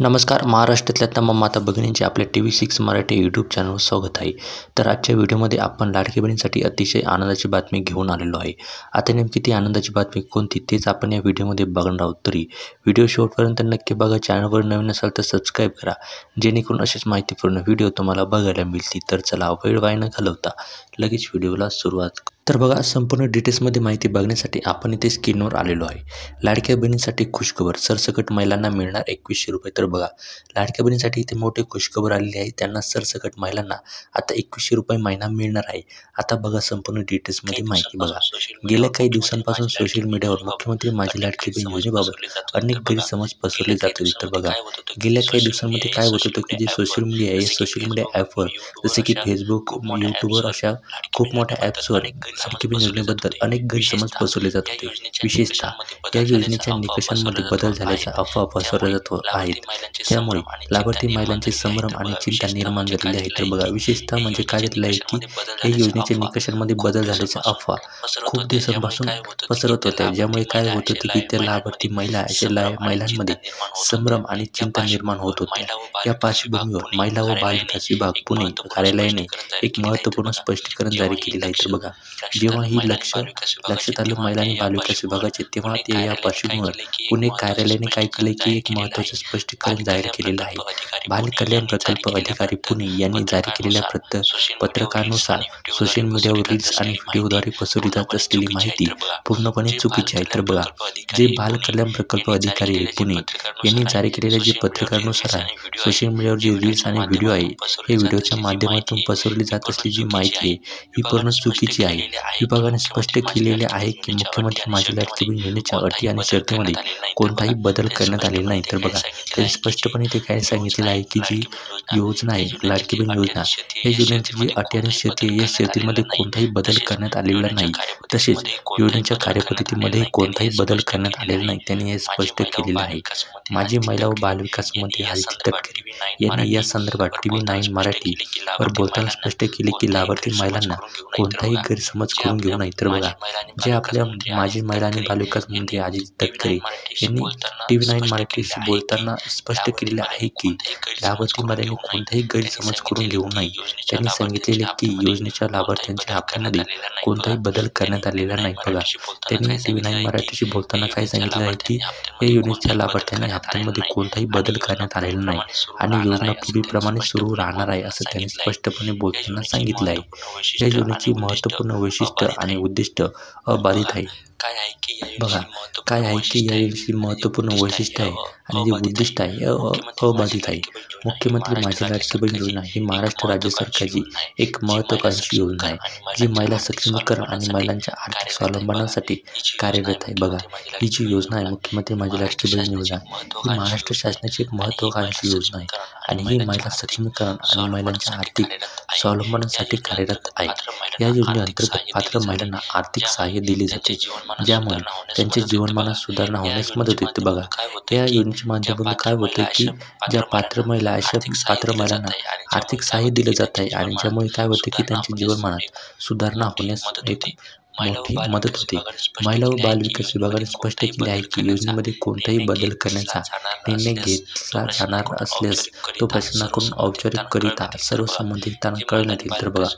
नमस्कार. महाराष्ट्रातल्या तमाम माता भगिनींचे आपल्या TV6 मराठी यूट्यूब चॅनलवर स्वागत आहे. तर आजच्या व्हिडिओमध्ये आपण लाडकी बहिणींसाठी अतिशय आनंदाची बातमी घेऊन आलेलो आहे. आता नेमकी ती आनंदाची बातमी कोणती तेच आपण या व्हिडिओमध्ये बघणार आहोत. तरी व्हिडिओ शेवटपर्यंत नक्की बघा. चॅनलवर नवीन असाल तर सबस्क्राईब करा, जेणेकरून अशीच माहितीपूर्ण व्हिडिओ तुम्हाला बघायला मिळतील. तर चला वेळ वाया न घालवता लगेच व्हिडिओला सुरुवात. तर बघा, संपूर्ण डिटेल्समध्ये माहिती बघण्यासाठी आपण इथे स्क्रीनवर आलेलो आहे. लाडक्या बहिणींसाठी खुशखबर, सरसकट महिलांना मिळणार 2100 रुपये. तर बघा, लाडक्या बहिणींसाठी इथे मोठी खुशखबर आलेली आहे. त्यांना सरसकट महिलांना आता 2100 रुपये महिना मिळणार आहे. आता बघा संपूर्ण डिटेल्समध्ये माहिती बघा. गेल्या काही दिवसांपासून सोशल मीडियावर मुख्यमंत्री माझी लाडकी बहीण योजनेबाबत अनेक गैरसमज पसरले जात होते. तर बघा, गेल्या काही दिवसांमध्ये काय होत होतं की जे सोशल मीडिया आहे, सोशल मीडिया ॲपवर जसे की फेसबुक, यूट्यूबवर अशा खूप मोठ्या ॲप्सवर लाडकी बहीण योजनेबद्दल अनेक गैरसमज पसरले जात होते. विशेषतः या योजनेच्या निकषांमध्ये बदल झाल्याच्या अफवा पसरल्या जात आहेत. त्यामुळे लाभार्थी महिलांचे संभ्रम आणि चिंता निर्माण झालेली आहे. तर बघा, विशेषतः म्हणजे काय झालेलं आहे की या योजनेच्या निकषांमध्ये बदल झाल्याच्या अफवा खूप दिवसांपासून पसरत होत्या. ज्यामुळे काय होत होते की त्या लाभार्थी महिलांमध्ये संभ्रम आणि चिंता निर्माण होत होत्या. या पार्श्वभूमीवर महिला व बालविकास विभाग पुणे कार्यालयाने एक महत्त्वपूर्ण स्पष्टीकरण जारी केलेलं आहे. तर बघा, जेव्हा ही लक्षात आलं महिला आणि बालविकास विभागाचे, तेव्हा ते या पार्श्वभूमीवर पुणे कार्यालयाने काय केले की एक महत्त्वाचे स्पष्टीकरण जाहीर केलेलं आहे. बाल कल्याण प्रकल्प अधिकारी पुणे यांनी जारी केलेल्या पत्रकानुसार सोशल मीडियावर रील्स आणि व्हिडिओद्वारे पसरली जात असलेली माहिती पूर्णपणे चुकीची आहे. तर बघा, जे बाल कल्याण प्रकल्प अधिकारी आहे पुणे यांनी जारी केलेल्या जे पत्रकानुसार आहे, सोशल मीडियावर जे रील्स आणि व्हिडिओ आहे, हे व्हिडिओच्या माध्यमातून पसरली जात असलेली जी माहिती आहे ही पूर्ण चुकीची आहे. विभागाने स्पष्ट केलेले आहे की मुख्यमंत्री माझी लाडकी बहीण योजनेच्या अटी आणि शर्तीमध्ये कोणताही बदल करण्यात आलेला नाही. तर बघा, त्यांनी स्पष्टपणे ते काय सांगितलेलं आहे की जी योजना आहे लाडकी बहीण योजना, या योजनेची जी अटी आणि शर्ती आहे, या शर्तीमध्ये कोणताही बदल करण्यात आलेला नाही. तसेच योजनेच्या कार्यपद्धतीमध्ये कोणताही बदल करण्यात आलेला नाही. त्यांनी हे स्पष्ट केलेलं आहे. माजी महिला व बालविकास मंत्री आदिती तटकरे यांनी या संदर्भात TV9 मराठीवर बोलताना स्पष्ट केले की लाभार्थी महिलांना कोणताही गैरसमज करून घेऊ नये. तर बघा, जे आपल्या माजी महिला आणि बालविकास मंत्री आदिती तटकरे यांनी TV9 मराठीशी बोलताना स्पष्ट केलेले आहे की लाभार्थी महिलांनी कोणताही गैरसमज करून घेऊ नये. त्यांनी सांगितलेले की योजनेच्या लाभार्थ्यांच्या हप्त्यांमध्ये कोणताही बदल करण्यात आलेला नाही. बघा, त्यांनी TV9 मराठीशी बोलताना काय सांगितलं आहे की या योजनेच्या लाभार्थ्यांच्या हप्त्यांमध्ये कोणताही बदल करण्यात आलेला नाही आणि योजना पूर्वीप्रमाणे सुरू राहणार आहे, असं त्यांनी स्पष्टपणे बोलताना सांगितलं आहे. या योजनेची महत्त्वपूर्ण वैशिष्ट्य आणि उद्दिष्ट अबाधित आहे. बघा, काय आहे की या योजनेची महत्त्वपूर्ण वैशिष्ट्य आहे आणि जे उद्दिष्ट आहे अबाधित आहे. मुख्यमंत्री माझी लाडकी बहीण योजना ही महाराष्ट्र राज्य सरकारची एक महत्त्वाकांक्षी योजना आहे, जी महिला सक्षमीकरण आणि महिलांच्या आर्थिक स्वावलंबनासाठी कार्यरत आहे. बघा, ही जी योजना आहे मुख्यमंत्री माझी लाडकी बहीण योजना ही महाराष्ट्र शासनाची एक महत्त्वाकांक्षी योजना आहे आणि ही महिला सक्षमीकरण आणि महिलांच्या आर्थिक स्वावलंबनासाठी कार्यरत आहे. या योजनेअंतर्गत पात्र महिलांना आर्थिक सहाय्य दिले जाते, ज्यामुळे त्यांच्या जीवनमानात सुधारणा होण्यास मदत होते. बघा, या योजनेच्या माध्यमातून काय होतं की ज्या पात्र महिला, अशा पात्र महिलांना आर्थिक सहाय्य दिलं जात आहे आणि ज्यामुळे काय होतं की त्यांच्या जीवनमानात सुधारणा होण्यास एक मोठी मदत होते. महिला व बालविकास विभागाने स्पष्ट केले आहे की योजनेमध्ये कोणताही बदल करण्याचा निर्णय घेतला जाणार असल्यास तो प्रशासनाकडून औपचारिकरित्या सर्व संबंधितांना कळवण्यात येईल. तर बघा,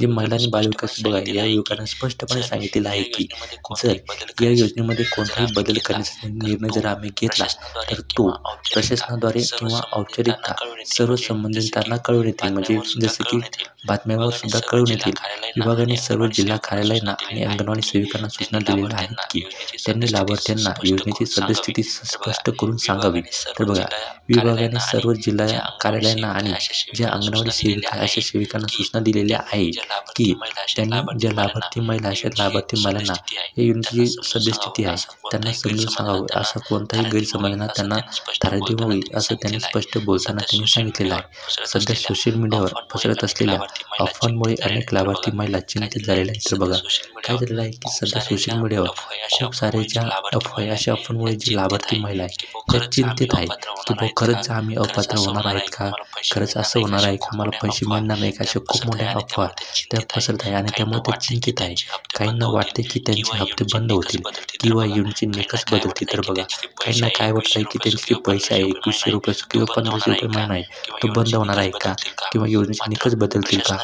जे महिला आणि बालविकास विभाग आहे या विभागाने स्पष्टपणे सांगितलेलं आहे की जर या योजनेमध्ये कोणताही बदल करण्याचा निर्णय जर आम्ही घेतला तर तो प्रशासनाद्वारे किंवा औपचारिकता सर्व संबंधितांना कळवण्यात येईल. म्हणजे जसं की बातम्यांवर सुद्धा कळवण्यात येईल. विभागाने सर्व जिल्हा कार्यालयांना आणि अंगणवाडी सेविकांना सूचना दिलेल्या आहेत की त्यांनी लाभार्थ्यांना योजनेची सद्यस्थिती स्पष्ट करून सांगावी. तर बघा, विभागाने सर्व जिल्हा कार्यालयांना आणि ज्या अंगणवाडी सेविका अशा सेविकांना सूचना दिलेल्या आहे की त्यांनी ज्या लाभार्थी महिला, अशा लाभार्थी महिलांना या योजनेची सद्यस्थिती आहे त्यांना समजून सांगावं, असा कोणताही गैरसमजांना त्यांना थारा देऊ नये, असं त्यांनी स्पष्ट बोलताना त्यांनी सांगितलेलं आहे. सध्या सोशल मीडियावर पसरत असलेल्या अफवांमुळे अनेक लाभार्थी महिला चिंतित झालेल्या आहेत. तर बघा, काय झालेलं आहे की सध्या सोशल मीडियावर खूप सारे ज्या अफवा आहे, अशा अफवांमुळे जी लाभार्थी महिला आहे त्या चिंतित आहे की खरंच आम्ही अपात्र होणार आहेत का, खरंच असं होणार आहे का, मला पैसे मिळणार नाही का, अशा खूप मोठ्या अफवा त्या पसरत आहे आणि त्यामुळे ते चिंतित आहे. काहींना वाटते की त्यांचे हप्ते बंद होतील किंवा योजनेचे निकष बदलतील. तर बघा, काहींना काय वाटत आहे की त्यांचे जे पैसे आहे ₹2100 किंवा ₹1500 महिना आहे तो बंद होणार आहे का किंवा योजनेचे निकष बदलतील का.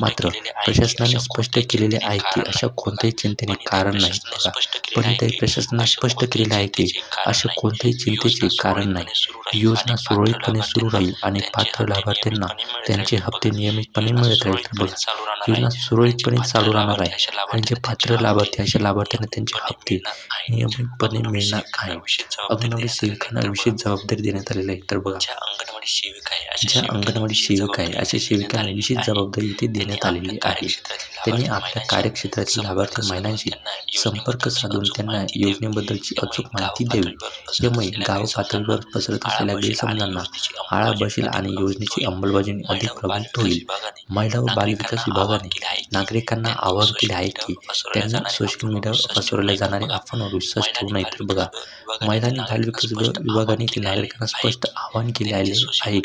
मात्र प्रशासनाने स्पष्ट केलेले आहे की अशा कोणत्याही चिंतेने कारण नाही. बघा, पण इथे प्रशासनाने स्पष्ट केलेले आहे की अशा कोणत्याही चिंतेचे कारण नाही. योजना सुरळीतपणे सुरू राहील आणि पात्र लाभार्थ्यांना त्यांचे हप्ते नियमितपणे मिळत राहील. तर बघा, योजना सुरळीतपणे चालू राहणार आहे आणि जे पात्र लाभार्थी अशा लाभार्थ्यांना त्यांचे हप्ते नियमितपणे मिळणार आहे. अंगणवाडी सेविकांना विशेष जबाबदारी देण्यात आलेली आहे. तर बघा, ज्या अंगणवाडी सेविका आहे अशा सेविकांना विशेष जबाबदारी इथे देण्यात आलेली आहे. त्यांनी आपल्या कार्यक्षेत्रातील लाभार्थी महिलांशी संपर्क साधून त्यांना योजनेबद्दलची अचूक माहिती द्यावी. यामुळे गाव पातळीवर पसरत असलेल्या गैरसमजांना आळा बसेल आणि योजनेची अंमलबजावणी अधिक प्रभावित होईल. महिला व बालविकास विभागाने नागरिकांना आवाहन केले आहे की त्यांनी सोशल मीडियावर पसरवल्या जाणाऱ्या अफवांवर विश्वास ठेवू नये. तर बघा, महिला आणि बालविकास विभागाने नागरिकांना स्पष्ट आवाहन केले आहे की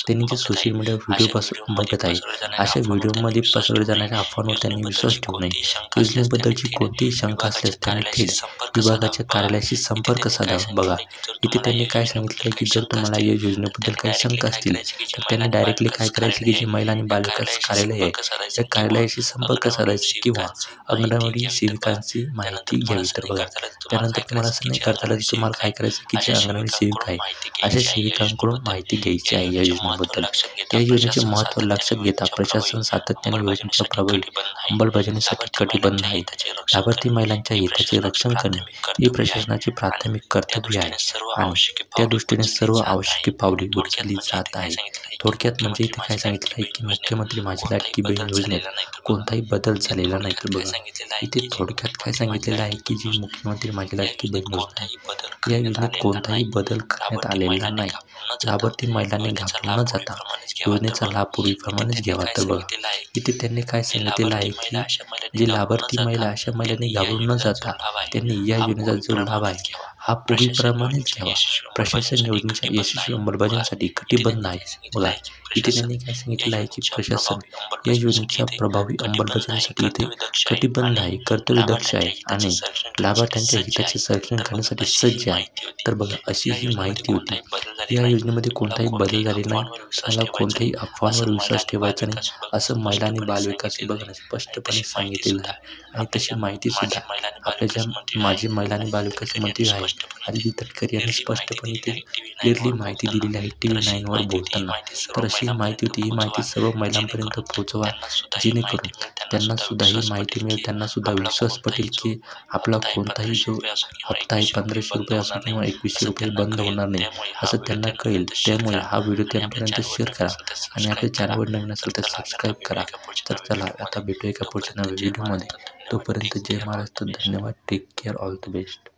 त्यांनी जे सोशल मीडियावर व्हिडिओ बघत आहे अशा व्हिडिओमध्ये पसरवल्या जाणाऱ्या अफवांवर त्यांनी विश्वास ठेवू नये. योजनेबद्दलची कोणतीही शंका असल्यास त्यांनी थेट विभागाच्या कार्यालयाशी संपर्क साधावा. बघा, इथे त्यांनी काय सांगितलं की जर तुम्हाला या योजनेबद्दल काही शंका असतील तर त्यांनी डायरेक्टली काय करायचे की जे महिला आणि बालविकास कार्यालय आहे त्या कार्यालयाशी संपर्क साधायचे किंवा अंगणवाडी सेविकांची माहिती घ्यावी. तर बघा, त्यानंतर तुम्हाला असं नाही करता आलं, तुम्हाला काय करायचं की जे अंगणवाडी सेविका आहे अशा सेविकांकडून माहिती घ्यायची आहे या योजनेबद्दल. या योजनेचे महत्त्व लक्षात घेता प्रशासन सातत्याने योजनेच्या प्रभावी अंमलबजावणीसाठी कटिबद्ध आहे. लाभार्थी महिलांच्या हिताचे रक्षण करणे हे प्रशासनाचे प्राथमिक कर्तव्य आहे आणि त्या दृष्टीने सर्व आवश्यक पावले उचलली जात आहेत. थोडक्यात म्हणजे इथे काय सांगितलं आहे की मुख्यमंत्री माझी लाडकी बहीण योजनेत कोणताही बदल झालेला नाही. तर बघा, इथे थोडक्यात काय सांगितलेलं आहे की जी मुख्यमंत्री माझी लाडकी बहीण योजना आहे या योजनेत कोणताही बदल करण्यात आलेला नाही. लाभार्थी महिलांनी घाबरून न जाता योजनेचा लाभ पूर्वीप्रमाणेच घ्यावा. तर बघा, इथे त्यांनी काय सांगितलेलं आहे की जे लाभार्थी महिला अशा महिलांनी घाबरून न जाता त्यांनी या योजनेचा जो लाभ आहे हा पूर्वीप्रमाणेच घ्यावा. प्रशासन योजनेच्या यशस्वी अंमलबजावणीसाठी कटिबद्ध आहे. बघा, इथे त्यांनी काय सांगितलं आहे की प्रशासन या योजनेच्या प्रभावी अंमलबजावणीसाठी इथे कटिबद्ध आहे, कर्तव्यदक्ष आहे आणि लाभार्थ्यांच्या हिताचे संरक्षण करण्यासाठी सज्ज आहे. तर बघा, अशी ही माहिती होती. या योजनेमध्ये कोणताही बदल झालेला नाही. मला कोणत्याही अफवांवर विश्वास ठेवायचा नाही असं महिला आणि बालविकास विभागाने स्पष्टपणे सांगितलेलं आहे. आणि तशी माहिती सुद्धा आपल्या ज्या माजी महिला आणि बालविकास मंत्री आहेत अदिती तटकरे यांनी स्पष्टपणे ते क्लिअरली माहिती दिलेली आहे TV9 वर बोलताना. तर अशी माहिती होती. ही माहिती सर्व महिलांपर्यंत पोहोचवा जेणेकरून त्यांना सुद्धा ही माहिती मिळेल, त्यांना सुद्धा विश्वास पटेल की आपला कोणताही जो हप्ता आहे ₹1500 असो किंवा ₹2100 बंद होणार नाही असं त्यांना कळेल. त्यामुळे हा व्हिडिओ त्यांपर्यंत शेअर करा आणि आपल्या चॅनलवर नवीन असेल तर सबस्क्राईब करा. तर चला आता भेटूया एका पुढच्या नव्या व्हिडिओमध्ये. तोपर्यंत जय महाराष्ट्र. धन्यवाद. Take care. All the best.